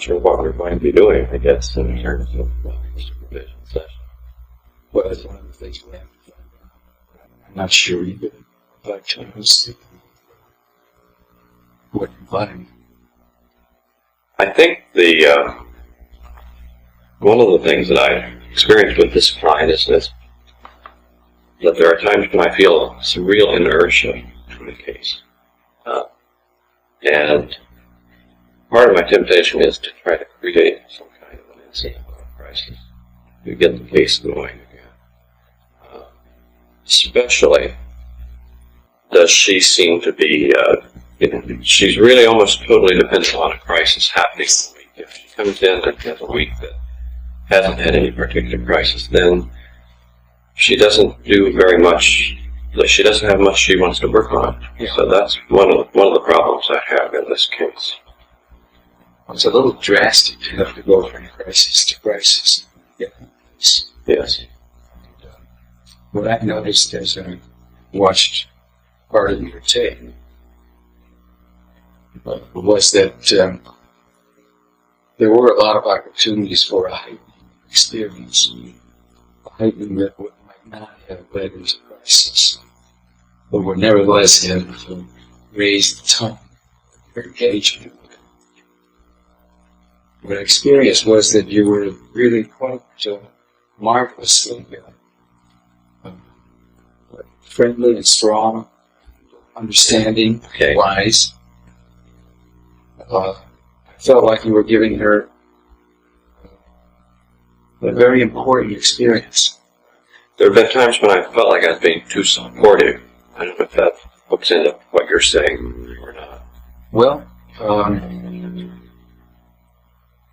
not sure what we're going to be doing, I guess, in terms of supervision session. Well, that's one of the things we have to find out. I'm not sure either, but what you find. I think one of the things that I experienced with this client is that there are times when I feel some real inertia in the case. And part of my temptation is to try to create some kind of an incident or crisis to get the case going again. Especially does she seem to be, she's really almost totally dependent on a crisis happening in a week. If she comes in and has a week that hasn't had any particular crisis, then she doesn't do very much. She doesn't have much she wants to work on. Yeah. So that's one of the problems I have in this case. Well, it's a little drastic to have to go from crisis to crisis. Yeah. Yes. What I've noticed as I watched part of your tape was that there were a lot of opportunities for a heightened experience, a heightened that might not have led into crisis, but would nevertheless have raised the tone of engagement. What I experienced was that you were really quite marvelously friendly and strong, understanding, wise. I felt like you were giving her a very important experience. There have been times when I felt like I was being too supportive. I don't know if that hooks into what you're saying or not. Well,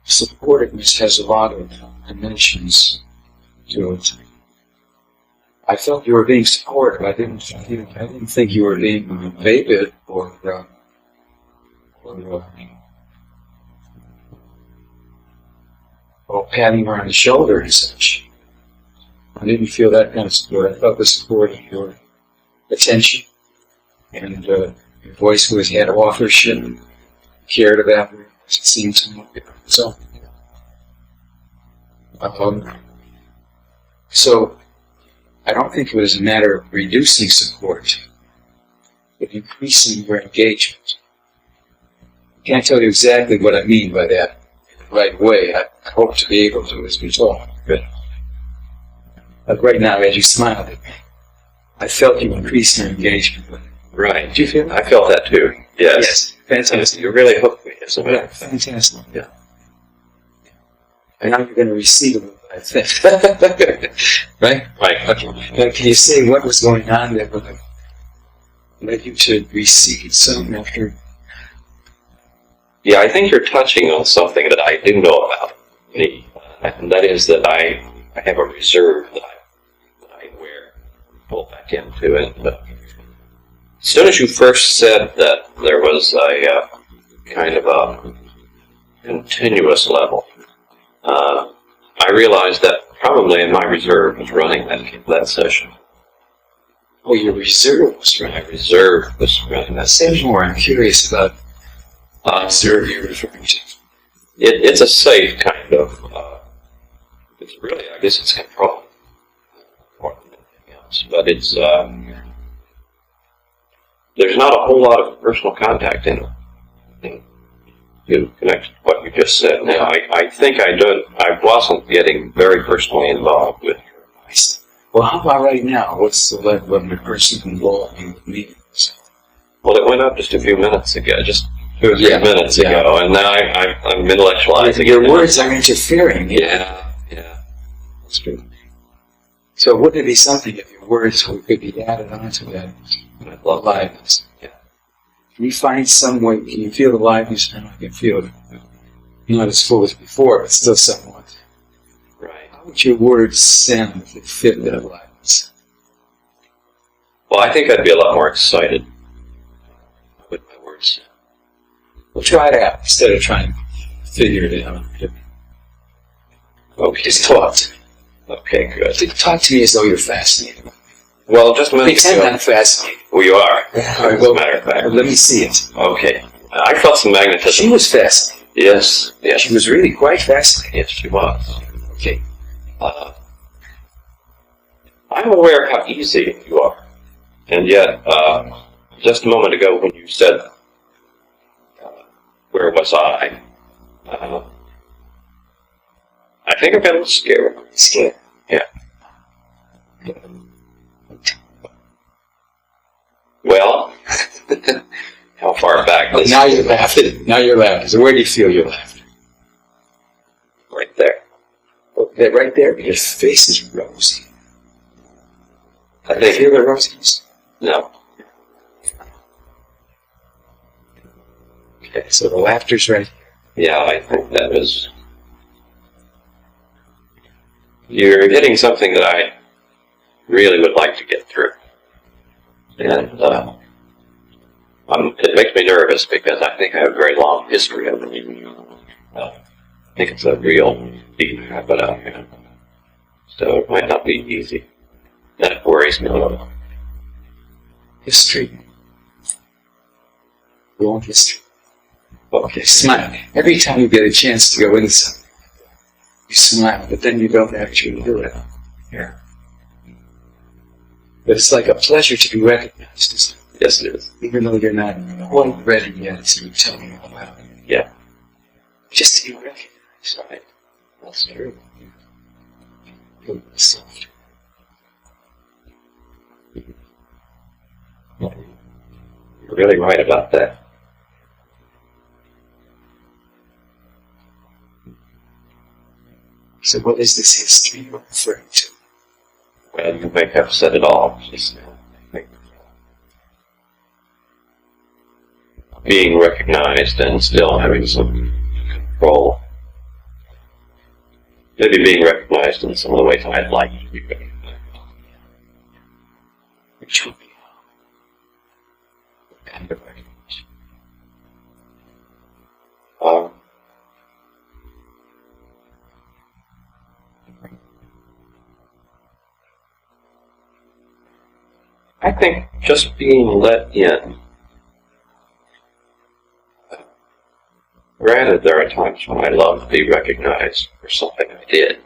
supportiveness has a lot of dimensions to it. I felt you were being supportive. I didn't think you were being vapid or patting her on the shoulder and such. I didn't feel that kind of support. I felt the support of your attention and your voice was had authorship and cared about her. It seemed to me. So I don't think it was a matter of reducing support, but increasing your engagement. I can't tell you exactly what I mean by that right way. I hope to be able to as we talk. But right now, as you smiled at me, I felt you increase your engagement with it. Right. Did you feel that? I felt that too. Yes. Fantastic. You really hooked me, isn't it? Yeah, fantastic. Yeah. And now you're going to receive it, I think. Right? Right. Okay. Now, can you say what was going on that would have led you to recede some after? Yeah, I think you're touching on something that I do know about me, and that is that I have a reserve that I wear, pull back into it. But as soon as you first said that there was a kind of a continuous level, I realized that probably my reserve was running that session. Oh, your reserve was running. My reserve was running that Say session. more. I'm curious about reserve you're referring to. It's a safe kind of, it's really, I guess it's control more than anything else. But it's, there's not a whole lot of personal contact in it. To connect to what you just said. Now, I think I wasn't getting very personally involved with her. Well, how about right now? What's the level of your personal involvement with me? Well, it went up just a few minutes ago, just 2 or 3 minutes ago, and now I'm intellectualizing. Your words are interfering. Yeah, That's true. So wouldn't it be something if your words could be added onto that aliveness? Yeah. Can you find some way, can you feel the aliveness now? I can feel it. Not as full as before, but still somewhat. Right. How would your words sound if it fit that aliveness? Well, I think I'd be a lot more excited with my words. Well, try it out instead of trying to figure it out. Okay. Just talk. Okay, good. Talk to me as though you're fascinated. Well, just a minute Pretend ago. I'm fascinated. Well, you are. All right, As a matter of fact. let me see it. Okay. I felt some magnetism. She was fascinated. Yes, yes. She was really quite fascinating. Yes, she was. Okay. I'm aware how easy you are. And yet, just a moment ago when you said, where was I? I think I got a little scared. Scared. Yeah. Well, how far back? Now you're laughing. Now you're laughing. So where do you feel you're laughing? Right there. Okay, right there. Your face is rosy. I You think. feel the rosiness? No. Okay, so the laughter's right here. Yeah, I think that is. You're hitting something that I really would like to get through. And it makes me nervous because I think I have a very long history of it. I think it's a real deep habit out here. So it might not be easy. That worries me a little. History. Long history. Okay. Smile. Every time you get a chance to go into something, you smile, but then you don't actually do it. Yeah. But it's like a pleasure to be recognized, isn't it? Yes, it is. Even though you're not quite ready yet to tell me all about it. Yeah. Just to be recognized. Right. That's true. Feel soft. You're really right about that. So what is this history you're referring to? Well, you may have said it all. Just, I think, being recognized and still having some control. Maybe being recognized in some of the ways I'd like to be recognized. Which would be what kind of recognition? I think just being let in. Granted, there are times when I love to be recognized for something I did.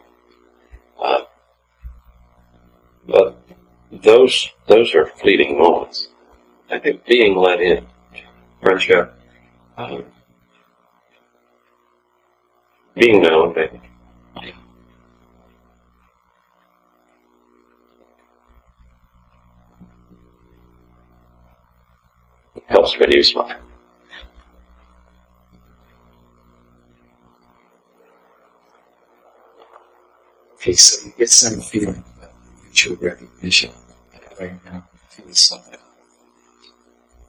But those are fleeting moments. I think being let in, friendship, being known, maybe. Helps when you smile. Okay, so you get some feeling of mutual recognition right now. Feel something.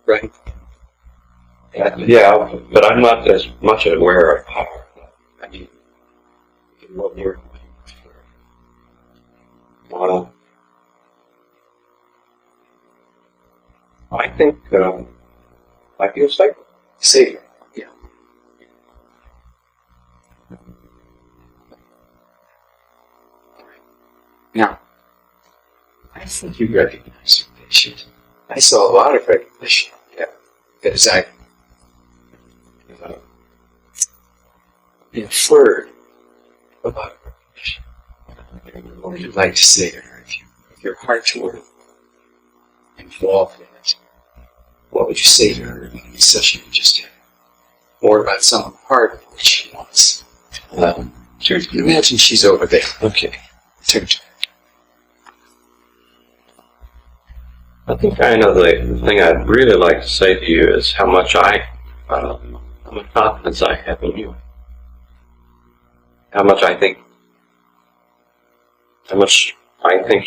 Right? Yeah, but I'm not as much aware of power. I mean, what you're I think I feel safe. Savior. Yeah. Now, I think you recognize your patient. I saw a lot of recognition. Yeah. Because I inferred about recognition. What would you like to say to her if your heart were involved in it? What would you say to her in the session you just had? More about some part of what she wants. Sure. Imagine she's over there. Okay. Turn to her. I think I know the thing I'd really like to say to you is how much how much confidence I have in you. How much I think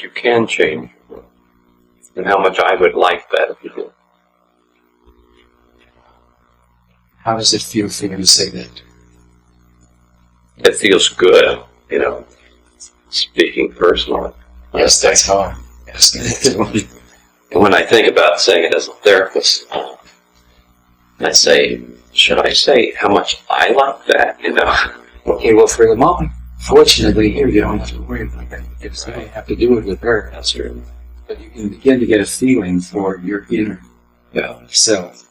you can change, and how much I would like that if you did. How does it feel for you to say that? It feels good, speaking personally. Yes, that's how I'm asking it. And when I think about saying it as a therapist, I say, should I say how much I like that, Okay, well, for the moment, fortunately, here you don't have to worry about that because I have to do it with her. That's true. But you can begin to get a feeling for your inner Yeah. self.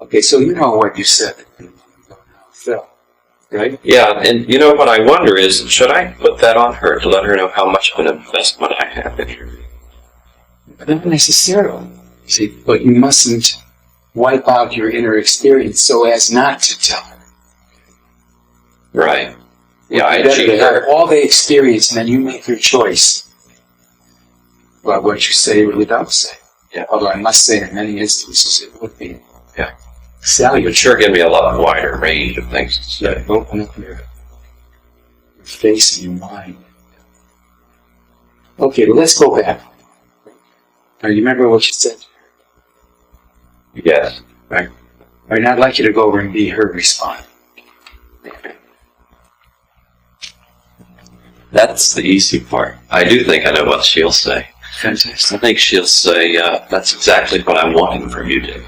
Okay, so you know what you said. You know how it felt. right? Yeah, and you know what I wonder is, should I put that on her to let her know how much of an investment I have in her? But not necessarily. See, but you mustn't wipe out your inner experience so as not to tell her. Right. Yeah, I Better cheat to have her. all the experience, and then you make your choice about what you say or you don't say. Yeah. Although I must say, in many instances, it would be Yeah. It salutary. would sure give me a lot wider range of things to say. Yeah, open up your face and your mind. Okay, well, let's go back. Now, you remember what you said? Yes. Right. Right, now I'd like you to go over and be her respondent. That's the easy part. I do think I know what she'll say. I Fantastic. think she'll say, that's exactly what I'm wanting from you, Dick.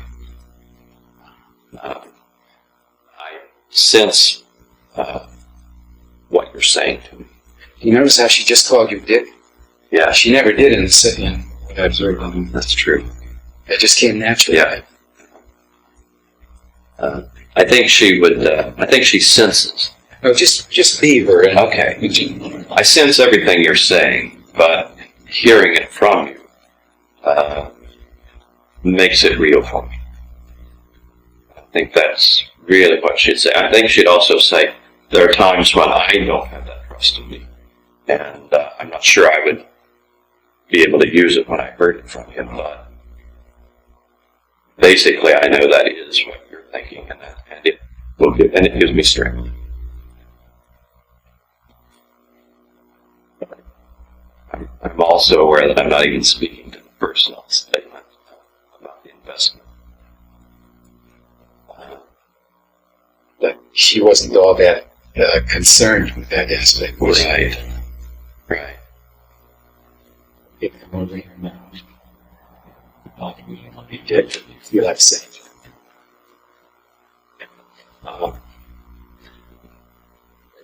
I sense what you're saying to me. You notice how she just called you Dick? Yeah, She never did in the setting. What I observed on them. that's true. It just came naturally. Yeah. I think she would, I think she senses. No, just be her. And Okay. I sense everything you're saying, but hearing it from you makes it real for me. I think that's really what she'd say. I think she'd also say, there are times when I don't have that trust in me, and I'm not sure I would be able to use it when I heard it from you, but basically I know that is what you're thinking, and it will give, and it gives me strength. I'm also aware that I'm not even speaking to the personal statement about the investment. but she wasn't all that concerned with that aspect. Was she? Right. Right. If I'm over here now, you did. You feel like saying.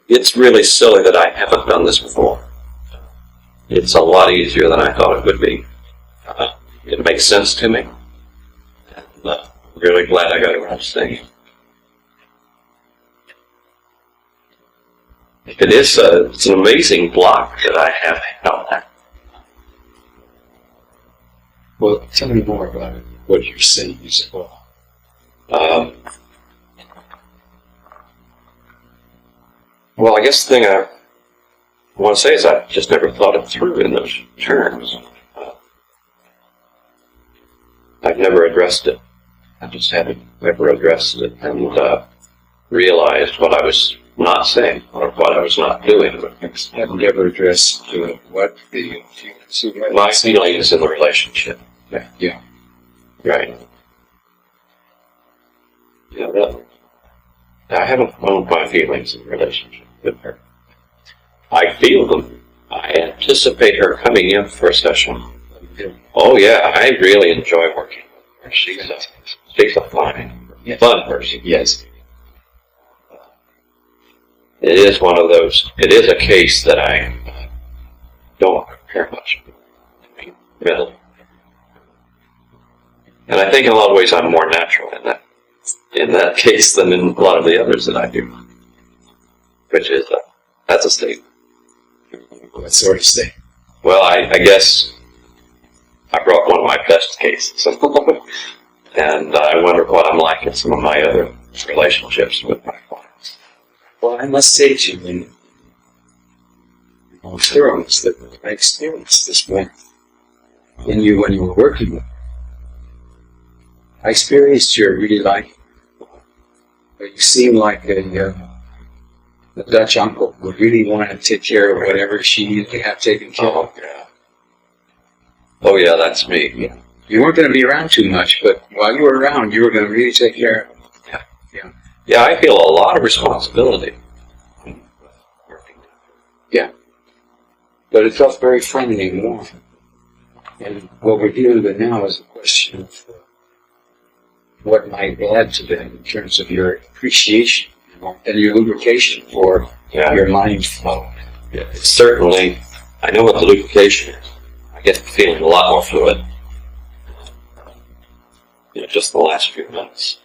It's really silly that I haven't done this before. It's a lot easier than I thought it would be. It makes sense to me. And I'm really glad I got around to saying it. It's an amazing block that I have on that. Well, tell me more about it, what you're saying. You said, well, Well, I guess the thing I want to say is I just never thought it through in those terms. I've never addressed it. I just haven't ever addressed it and realized what I was not saying or what I was not doing. haven't ever addressed what the feelings. My feelings in the relationship. Yeah. Right. Yeah, that, I haven't owned my feelings in the relationship with her. I feel them. I anticipate her coming in for a session. Oh yeah, I really enjoy working with her. She's a fun person. Yes. It is one of those. It is a case that I don't compare much. I mean, really. And I think in a lot of ways I'm more natural in that case than in a lot of the others that I do. Which is that's a statement. What sort of state? Well, I guess I brought one of my best cases, and I wonder what I'm like in some of my other relationships with my clients. Well, I must say to you, in all thoroughness, that I experienced this one in you when you were working with me. I experienced your really liking. You seem like a Dutch uncle who really wanted to take care of whatever she needed to have taken care of. Oh yeah, that's me. Yeah. You weren't going to be around too much, but while you were around, you were going to really take care of it. Yeah, I feel a lot of responsibility. Yeah. But it felt very friendly and warm. And what we're dealing with now is a question of what might add to that in terms of your appreciation and your lubrication for your mind flow. Yeah, it's certainly, I know what the lubrication is. I get feeling a lot more fluid. Just the last few minutes.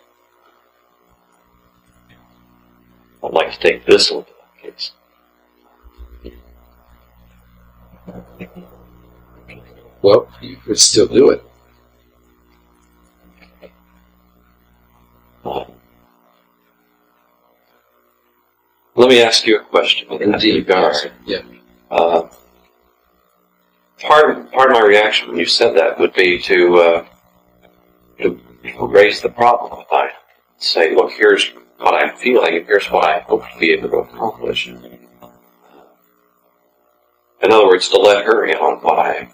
I'd like to take this into that case. Well, you could still do it. Let me ask you a question in that regard. Yeah. Part of my reaction when you said that would be to raise the problem with I say, look, here's what I'm feeling, and here's what I hope to be able to accomplish. In other words, to let her in on what I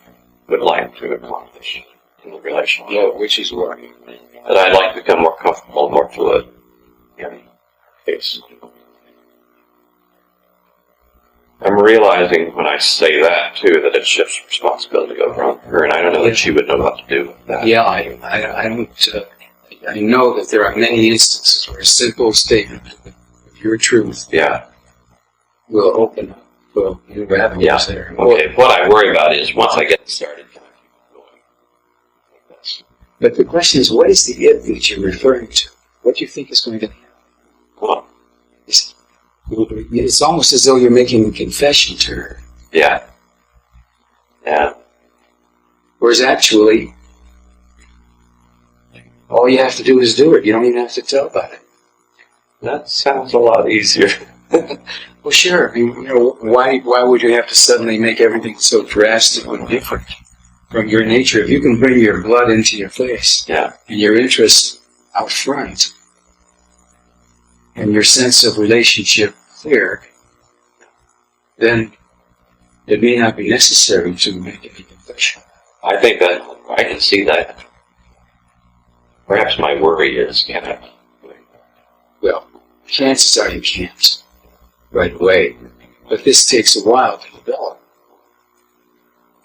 would like to accomplish in the relationship. Yeah, which is what? That I'd like to become more comfortable, more fluid in the case. I'm realizing when I say that, too, that it shifts responsibility over on her, and I don't know that she would know what to do with that. Yeah, I don't. I know that there are many instances where a simple statement of your truth, will open up new avenues there. Okay. What I worry about is once I get started, can I keep going? But the question is, what is the it that you're referring to? What do you think is going to happen? Well, it's almost as though you're making a confession to her. Yeah. Whereas actually, all you have to do is do it. You don't even have to tell about it. That sounds a lot easier. Well, sure. I mean, why would you have to suddenly make everything so drastically different from your nature? If you can bring your blood into your face, Yeah. and your interest out front, and your sense of relationship clear, then it may not be necessary to make any confession. I think that I can see that. Perhaps my worry is, can I? Well, chances are you can't right away, but this takes a while to develop.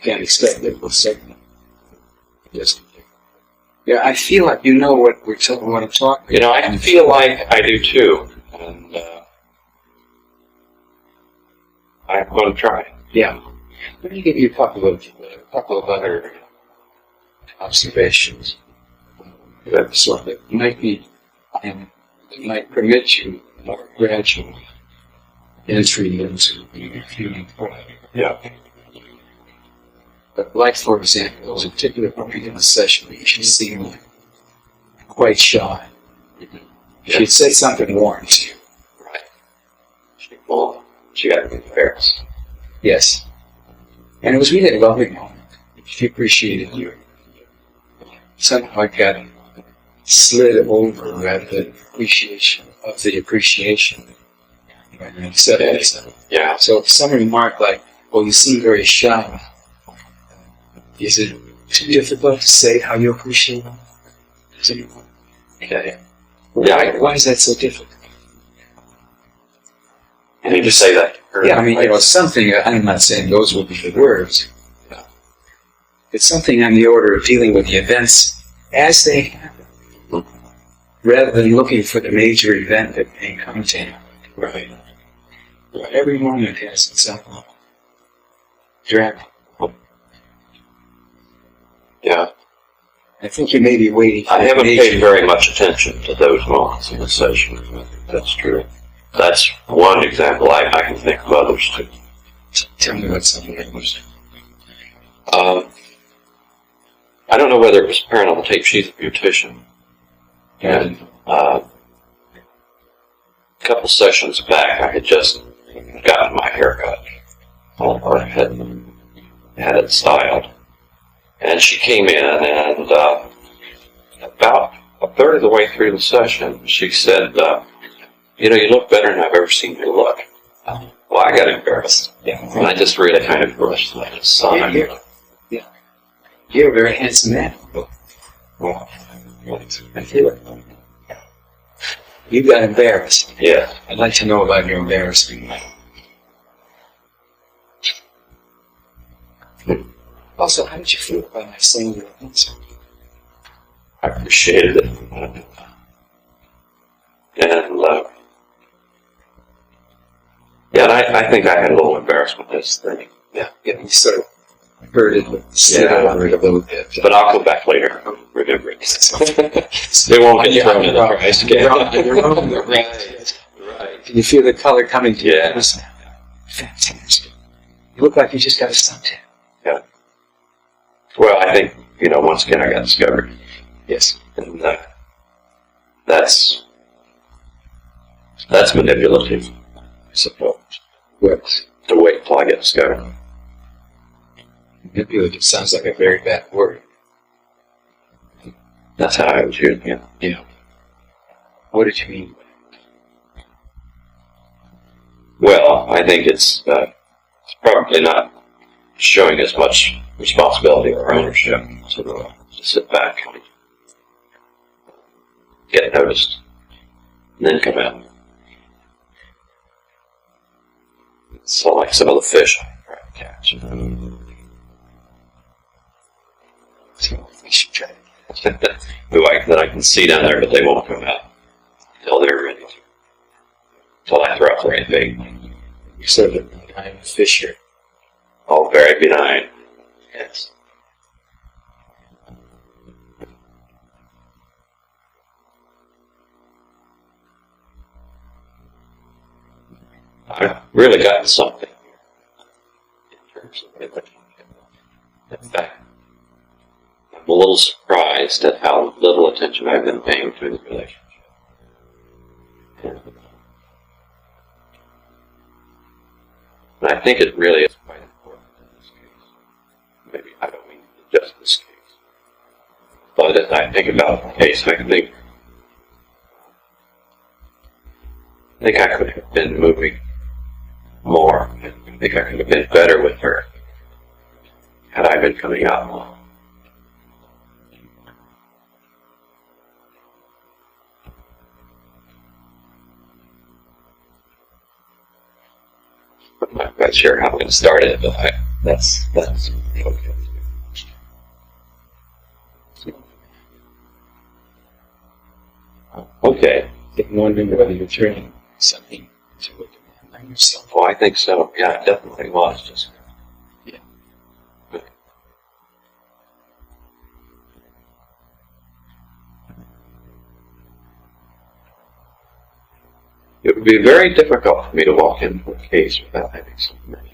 Can't expect it will suddenly. Yeah, I feel like you know what I'm talking about. I feel like I do too, and I'm going to try. Yeah. Let me give you a couple of other observations that sort of might might permit you more gradual entry into feeling quiet. Yeah. But like, for example, there was a particular point in the session where she seemed quite shy. She had said something warm to you. Right. She got embarrassed. Yes. And it was really a lovely moment. She appreciated you. Somehow I got slid over at the appreciation of the appreciation. And I said it. Yeah. So some remark like, well, you seem very shy. Is it too difficult to say how you appreciate them? Okay. Why is that so difficult? You need to say that to her. Yeah, I mean, something, I'm not saying those would be the words. Yeah. It's something on the order of dealing with the events as they happen, rather than looking for the major event that may come to you. Right. Every moment has its own drama. Yeah. I think you may be waiting for I haven't paid very much attention to those moments in the session. That's true. That's one example. I can think of others too. Tell me about something that was. I don't know whether it was apparent on the tape. She's a beautician. And a couple sessions back, I had just gotten my hair cut. Or had it styled. And she came in, and about a third of the way through the session, she said, you look better than I've ever seen you look. Well, I got embarrassed. Yeah. And I just really kind of brushed that aside. Yeah. You're a very handsome man. Well, I feel it. You got embarrassed. Yeah. I'd like to know about your embarrassment. Also, how did you feel about my saying your answer? I appreciated it. And, I think I had a little embarrassment this thing. Yeah, you sort of heard it, slid over it a little bit. But I'll come back later and remember it. They won't get thrown in the trash can. You're wrong. Right. Can you feel the color coming to your Yeah. face now? Fantastic. You look like you just got a suntan. Yeah. Well, I think, once again I got discovered. Yes. And that's manipulative, I suppose. What? To wait till I get discovered. Manipulative sounds like a very bad word. That's how I was using it. Yeah. What did you mean? Well, I think it's probably not showing as much responsibility or ownership to sit back and get noticed and then come out. So like some of the fish I try to catch. So we should try it. That I can see down there, but they won't come out until they're ready to. Until I throw up the right bait. You're sort of a benign fisher. All very benign. Yes. I've really gotten something in terms of everything. In fact, I'm a little surprised at how little attention I've been paying to the relationship. And I think it really is quite important in this case. Maybe I don't mean just this case. But as I think about the case, I think I could have been moving more. I think I could have been better with her had I been coming out more. I'm not quite sure how I'm going to start it, but that's okay. Okay. I'm wondering whether you're turning something to a demand on yourself. Well, I think so. Yeah, it definitely was. Just Yeah. It would be very difficult for me to walk into a case without having some money.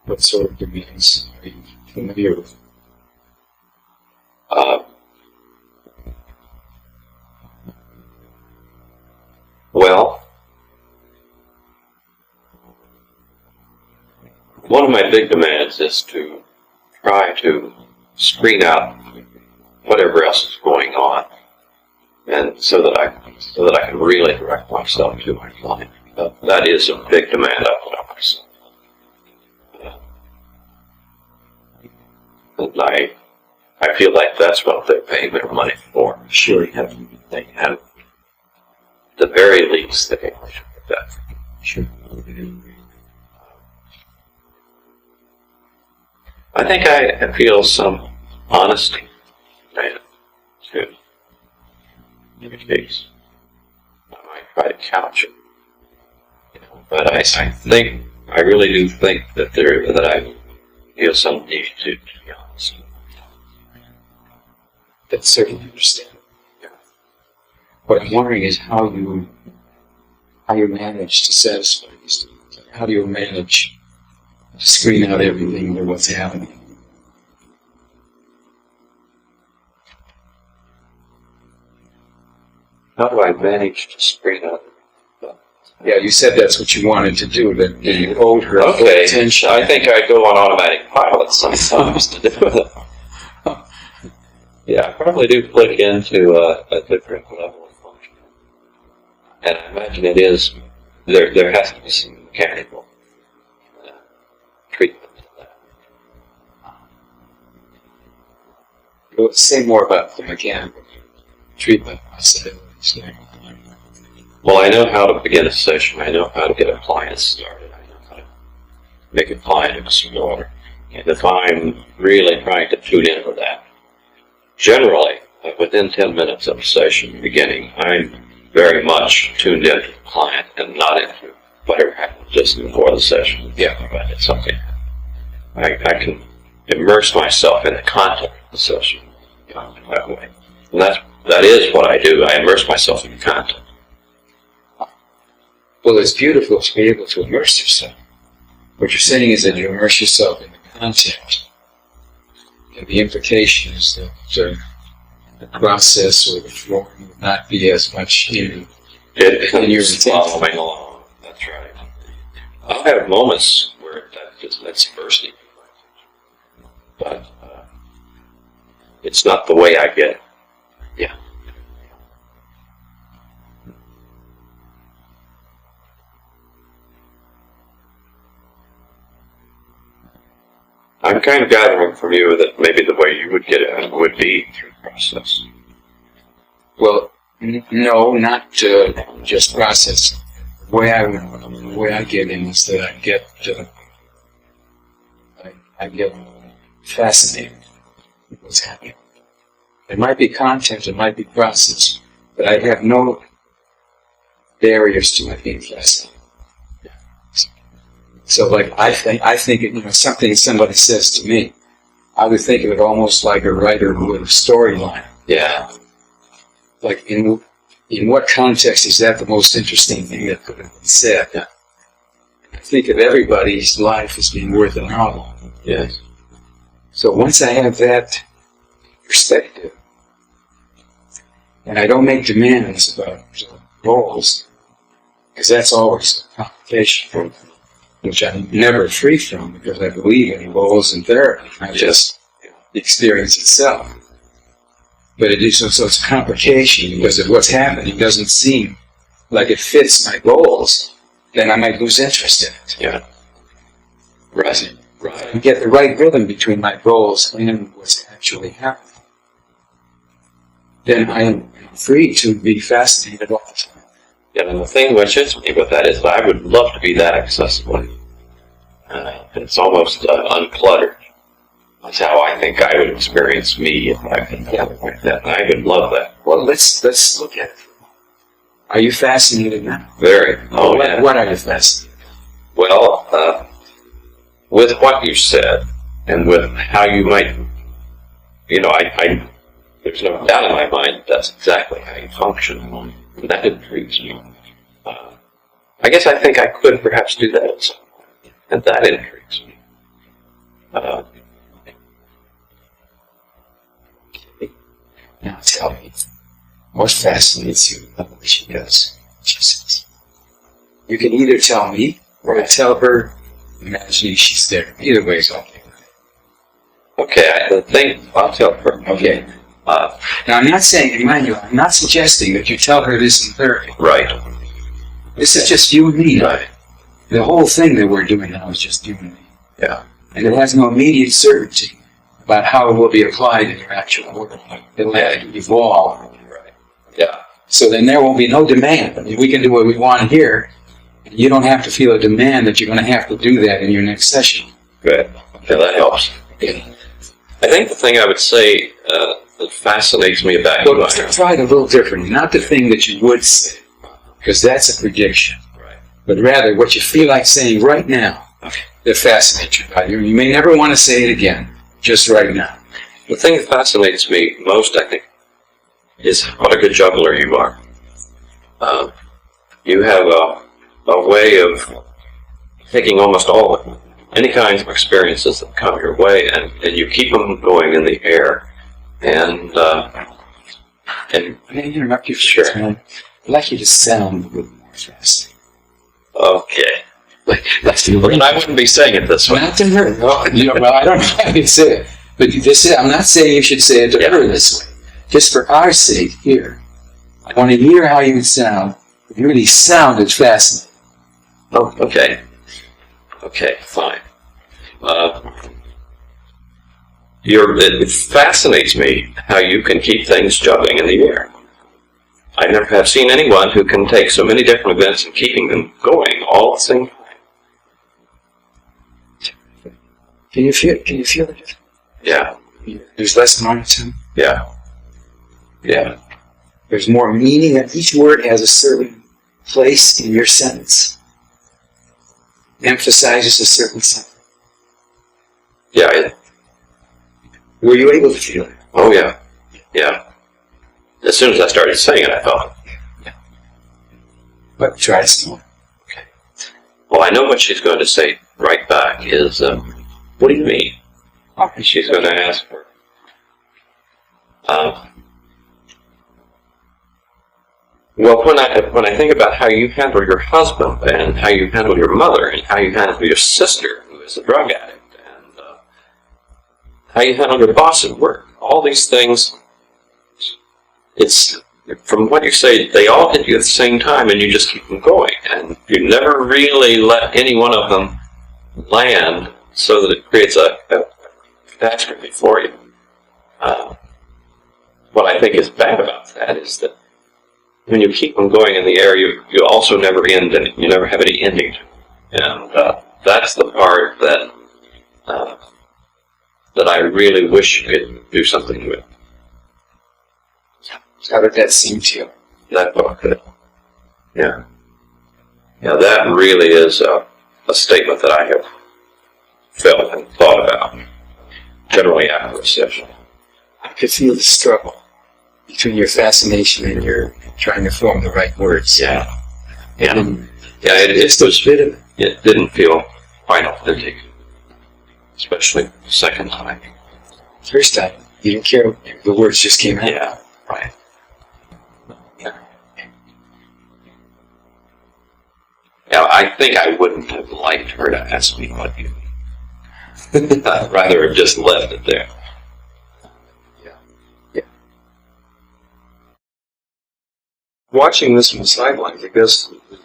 What sort of demands are you familiar with? Well, one of my big demands is to try to screen out whatever else is going on, and so that I can really direct myself to my client. That is a big demand I put on myself. And I feel like that's what they're paying their money for. Sure. They have the very least they should get that. Sure. I think I feel some honesty to the case. I might try to couch it, but I really do think that I feel some need to be honest. That's certainly understandable. What I'm wondering is how you manage to satisfy these demands. How do you manage to screen out everything or what's happening? How do I manage to screen out? Yeah, you said that's what you wanted to do, but you owed her full Okay, attention. I think I go on automatic pilot sometimes to do it. Yeah, I probably do click into a different level of function. And I imagine it is, there has to be some mechanical treatment to that. Well, say more about the mechanical treatment. I said it was Well, I know how to begin a session. I know how to get a client started. I know how to make a client explore. And if I'm really trying to tune into that, generally, within 10 minutes of a session beginning, I'm very much tuned into the client and not into whatever happened just before the session. Yeah, if I did something. I can immerse myself in the content of the session that way. And that's that is what I do. I immerse myself in content. Well, it's beautiful to be able to immerse yourself. What you're saying is that you immerse yourself in the content. And the implication is that the process or the form will not be as much in your following along. That's right. I'll have moments where that's bursting, but it's not the way I get it. Yeah. I'm kind of gathering from you that maybe the way you would get it would be through the process. Well, no, not just process. The way I get in is that I get fascinated with what's happening. It might be content, it might be process, but I have no barriers to my being fascinated. So, like, I think something somebody says to me, I would think of it almost like a writer with a storyline. Yeah. Like, in what context is that the most interesting thing that could have been said? Yeah. I think of everybody's life as being worth a novel. Yes. So once I have that perspective, and I don't make demands about goals, because that's always a complication, which I'm never free from, because I believe in goals and therapy, not just the experience itself. But it is also it's a complication, because if what's happening doesn't seem like it fits my goals, then I might lose interest in it. Yeah. Right. Right. And get the right rhythm between my goals and what's actually happening. Then I am free to be fascinated all the time. Yeah, and the thing which hits me with that is that I would love to be that accessible. It's almost uncluttered. That's how I think I would experience me if I could like that. And I would love that. Well, let's look at it. Are you fascinated now? Very. Oh, yeah. What are you fascinated? Well, with what you said, and with how you might, I there's no doubt in my mind that's exactly how you function, and that intrigues me. I guess I think I could perhaps do that at some point, and that intrigues me. Now tell me, what fascinates you about what she does? She says. You can either tell me, or tell her, imagine she's there. Either way is okay. Okay, I'll tell her. Okay. Now I'm not saying, mind you, I'm not suggesting that you tell her this in therapy. Right. This is just you and me. Right. The whole thing that we're doing now is just you and me. Yeah. And it has no immediate certainty about how it will be applied in your actual work. It'll have to evolve. Right. Yeah. So then there will be no demand. I mean, we can do what we want here. You don't have to feel a demand that you're going to have to do that in your next session. Good. Okay, that helps. Okay. I think the thing I would say that fascinates me about you. Try it a little differently. Not the thing that you would say, because that's a prediction. Right. But rather what you feel like saying right now that fascinates you about you. You may never want to say it again, just right now. The thing that fascinates me most, I think, is what a good juggler you are. You have a way of taking almost any kinds of experiences that come your way, and you keep them going in the air. And May I interrupt you for Sure. a minute? I'd like you to sound a little more fascinating. Okay. Like But I wouldn't be saying it this way. not to her. Well, I don't know how you say it. But I'm not saying you should say it to her this way. Just for our sake here. I want to hear how you sound. You really sounded fascinating. Oh, okay. Okay, fine. It fascinates me how you can keep things juggling in the air. I never have seen anyone who can take so many different events and keeping them going all at the same time. Can you feel it? Yeah. There's less monotone. Yeah. Yeah. There's more meaning, and each word has a certain place in your sentence. Emphasizes a certain something. Yeah. Were you able to feel it? Oh, yeah. Yeah. as soon as I started saying it, I thought, But try some more. well, I know what she's going to say right back is, what do you mean? And she's going to ask for, well, when I think about how you handle your husband and how you handle your mother and how you handle your sister, who is a drug addict, and how you handle your boss at work, all these things, it's, from what you say, they all hit you at the same time and you just keep them going. And you never really let any one of them land so that it creates a catastrophe for you. What I think is bad about that is that when you keep them going in the air, you also never end in it. You never have any ending to it. And that's the part that that I really wish you could do something with. How did that seem to you? That book, yeah, that really is a statement that I have felt and thought about, generally after a session. I could feel the struggle between your fascination and your trying to form the right words. Yeah. And It didn't feel quite authentic, especially the second time. first time, you didn't care. The words just came out. Yeah, right. Now, I think I wouldn't have liked her to ask me what you mean. I'd rather have just left it there. Watching this from the sidelines, I guess the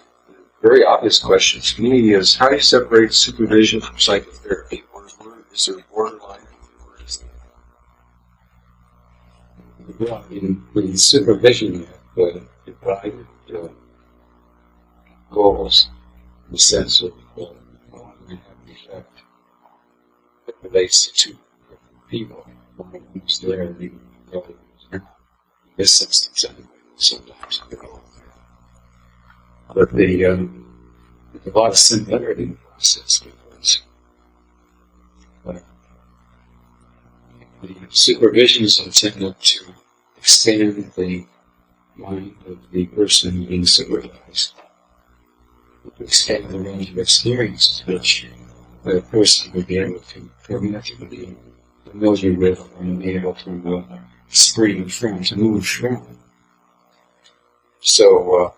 very obvious question to me is, how do you separate supervision from psychotherapy? Is there a borderline? Well, in supervision, the divided goals, in the sense of how we have an effect that relates to two people. One who's there and the other who's not. In this sense, sometimes they go there. But there's a lot of similarity in the process because the supervisions are intended to expand the mind of the person being supervised, to expand the range of experiences which the person would be able to be familiar with and be able to spring from, to move from. So,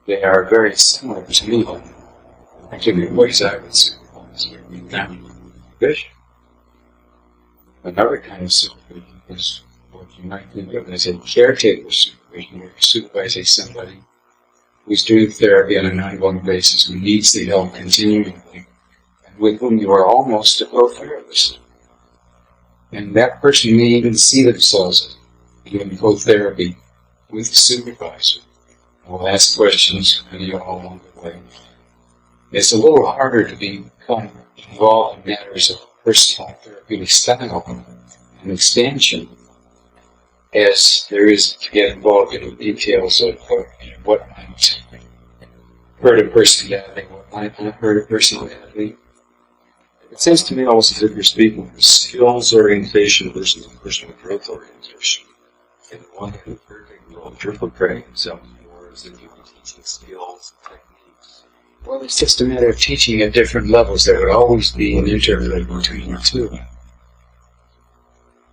they are very similar to me. Actually, in ways I would supervise vision. Another kind of supervision is what you might think of as a caretaker supervision, where you're supervising somebody who's doing therapy on an ongoing basis, who needs the help continually, and with whom you are almost a co-therapist. And that person may even see themselves doing co-therapy with the supervisor. We'll ask questions all along the way. It's a little harder to become involved in matters of personal therapeutic style and expansion as there is to get involved in the details of what might hurt a person badly, what might not hurt a person badly. It seems to me almost as if you're speaking of skills orientation versus personal growth orientation. And one who Triple Craig himself more is that you be teaching skills and techniques. Well, it's just a matter of teaching at different levels. There would always be an interplay between the two.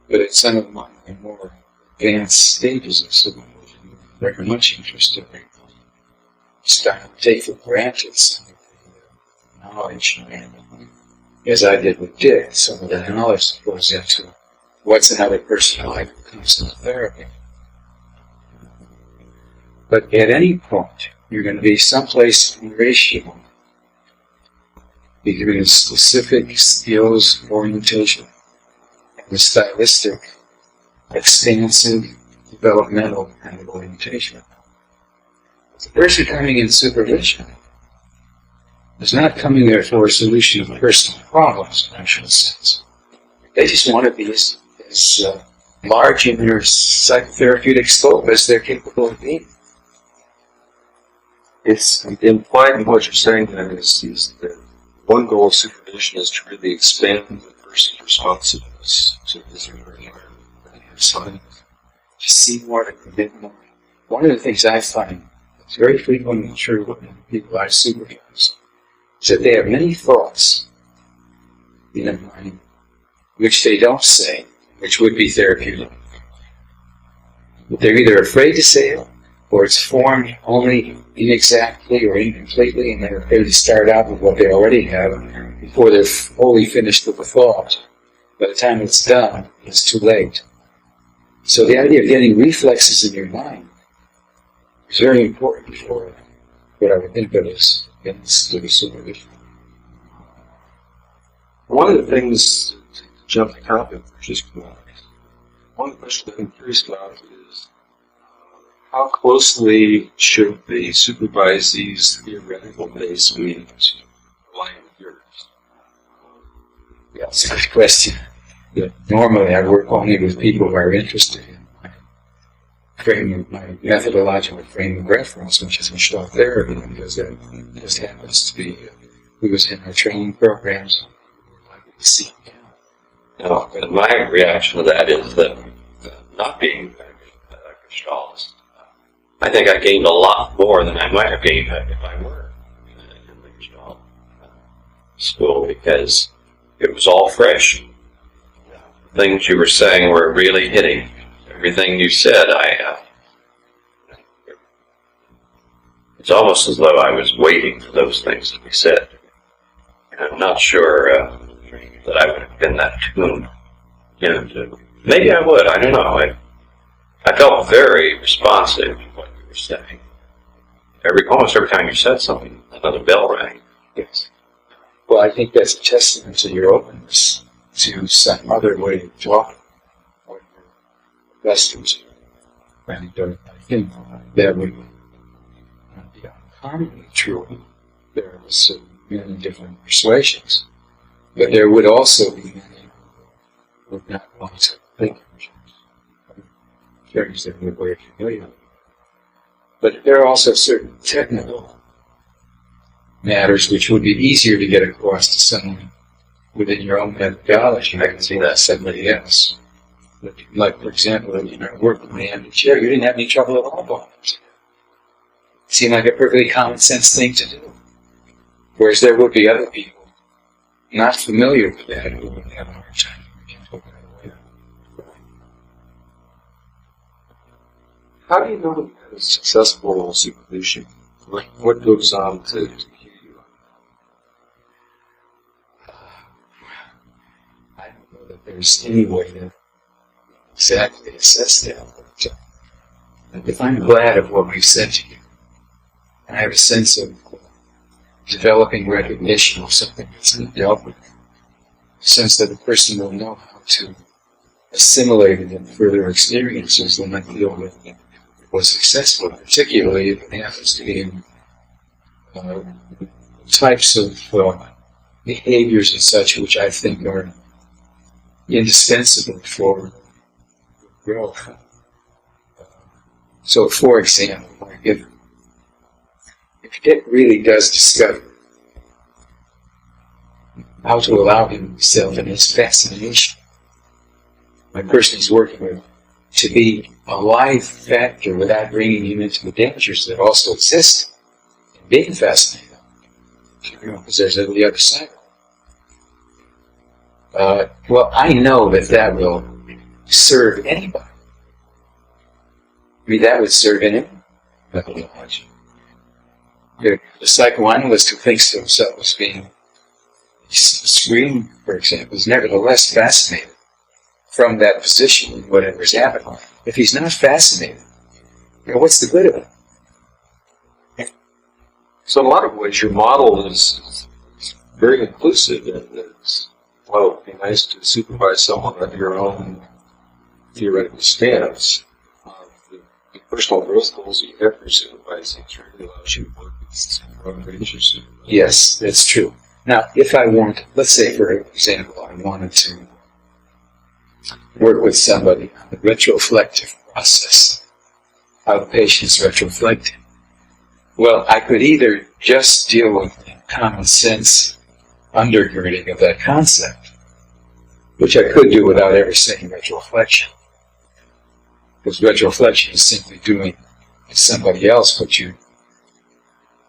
But at some of the more advanced stages of supervision, they're much interested in starting to take for granted some of the knowledge, as I did with Dick, some of the knowledge that goes into what's another person like when it comes to therapy. But at any point, you're going to be someplace in ratio between specific skills orientation and the stylistic, expansive, developmental kind of orientation. The person coming in supervision is not coming there for a solution of personal problems in an actual sense. They just want to be as large in their psychotherapeutic scope as they're capable of being. It's implied in what you're saying then is that one goal of supervision is to really expand the person's responsiveness to his or her assignment. To see more to commitment. One of the things I find is very frequently true with people I supervise is that they have many thoughts in their mind which they don't say, which would be therapeutic. But they're either afraid to say it, or it's formed only inexactly or incompletely, and they're afraid to start out with what they already have before they're wholly finished with the thought. By the time it's done, it's too late. So the idea of getting reflexes in your mind is very important for what I would think of as supervision. One of the things, to jump the topic, one of the questions I'm curious about is how closely should the supervisee's theoretical base be to align with yours? Yeah, that's a good question. Normally, I work only with people who are interested in my methodological frame of reference, which is Gestalt therapy, because that just happens to be who was in our training programs. Now, my reaction to that is that not being a Gestaltist, I think I gained a lot more than I might have gained if I were in the Gestalt school, because it was all fresh. Things you were saying were really hitting. Everything you said, it's almost as though I was waiting for those things to be said. And I'm not sure that I would have been that tuned. Maybe I would, I don't know. I felt very responsive to what you were saying. Almost every time you said something, another bell rang. Yes. Well, I think that's a testament to your openness to some other way of talking, or your investors. And I think that would be uncommonly true. There are many different persuasions, but there would also be many who would not want to think in terms that we're familiar with. But there are also certain technical matters which would be easier to get across to someone within your own methodology. I can see that. Somebody else. Like, for example, in our work with the empty chair, you didn't have any trouble at all going up. It seemed like a perfectly common sense thing to do. Whereas there would be other people not familiar with that who would have a hard time getting to it right away. How do you know that you have a successful supervision? What goes on to cue you? I don't know that there's any way to exactly assess that. But if I'm glad of what we've said to you, and I have a sense of developing recognition of something that's been dealt with, a sense that the person will know how to assimilate it in further experiences, then I feel that it was successful, particularly if it happens to be in types of behaviors and such which I think are indispensable for growth. So, for example, if Dick really does discover how to allow himself and his fascination, my person he's working with, to be a live factor without bringing him into the dangers that also exist in being fascinated, because there's the other side. Well, I know that will serve anybody. I mean, that would serve anyone. The psychoanalyst who thinks of himself as being screen, for example, is nevertheless fascinated from that position in whatever's happening. If he's not fascinated, what's the good of it? So in a lot of ways, your model is very inclusive, and it's, well, it would be nice to supervise someone at your own theoretical stance. The personal growth goals you have for supervising really allows you to work with your own ranges. Yes, that's true. Now, if I want, let's say, for example, I wanted to work with somebody on the retroflective process, how the patient's retroflecting. Well, I could either just deal with the common sense undergirding of that concept, which I could do without ever saying retroflexion. Because retroflexion is simply doing to somebody else what you,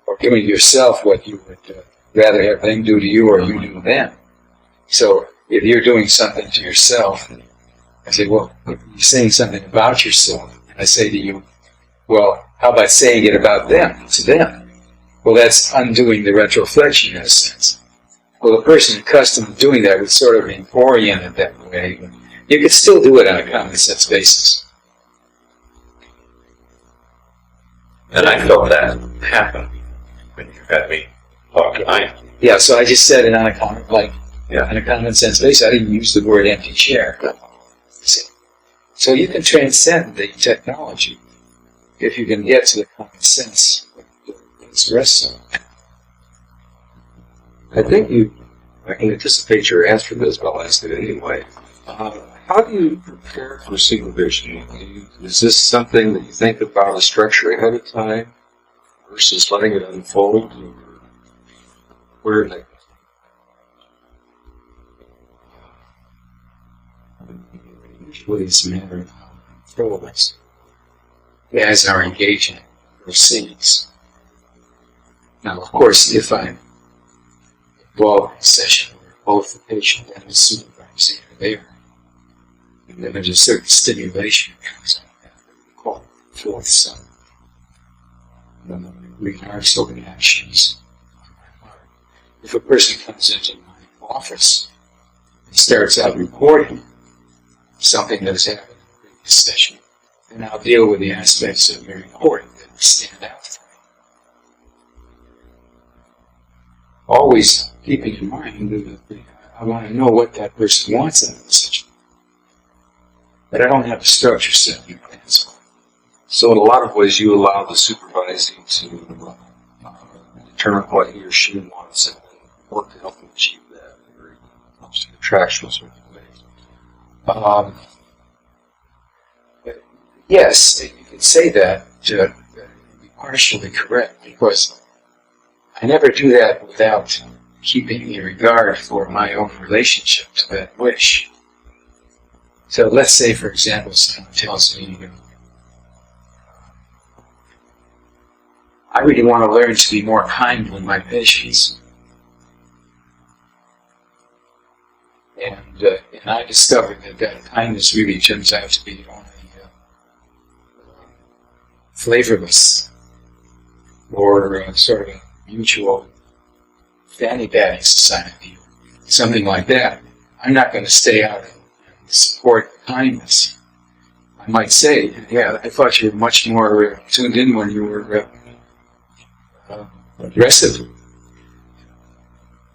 or doing to yourself what you would rather have them do to you or you do to them. So if you're doing something to yourself, I say, well, you're saying something about yourself. And I say to you, well, how about saying it about them, to them? Well, that's undoing the retroflexion in a sense. Well, the person accustomed to doing that would sort of be oriented that way. You could still do it on a common sense basis. And I felt that happen when you had me talk tonight. Yeah, so I just said it on a common, on a common sense basis. I didn't use the word empty chair. So you can transcend the technology if you can get to the common sense that's rests on. I think I can anticipate your answer to this, but I'll ask it anyway. How do you prepare for supervision? Is this something that you think about a structure ahead of time versus letting it unfold? Or where like, Usually it's a matter of how we control us as our engagement proceeds. Now, of course, if I'm involved in a session where both the patient and the supervisor are there, and then there's a certain stimulation that comes on that we call fourth sun. And then we rehearsal reactions. If a person comes into my office and starts out reporting something that has happened in the previous session, then I'll deal with the aspects of the reporting that stand out for me. Always keeping in mind that I want to know what that person wants out of the situation. But I don't have a structure set in advance. so in a lot of ways you allow the supervising to determine what he or she wants and then work to help them achieve that in a very contractual sort of way. Yes, you can say that to be partially correct, because I never do that without keeping a regard for my own relationship to that wish. So let's say, for example, someone tells me, I really want to learn to be more kind with my patients. And I discovered that kindness really turns out to be only flavorless or sort of mutual fanny-batting society, something like that. I'm not going to stay out and support kindness. I might say, yeah, I thought you were much more tuned in when you were aggressive.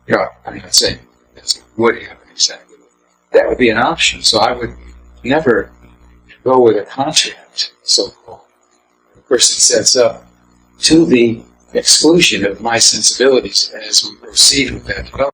Yeah, I'm not saying that's what would happen exactly. That would be an option. So I would never go with a contract, so-called. The person sets up to the exclusion of my sensibilities as we proceed with that development.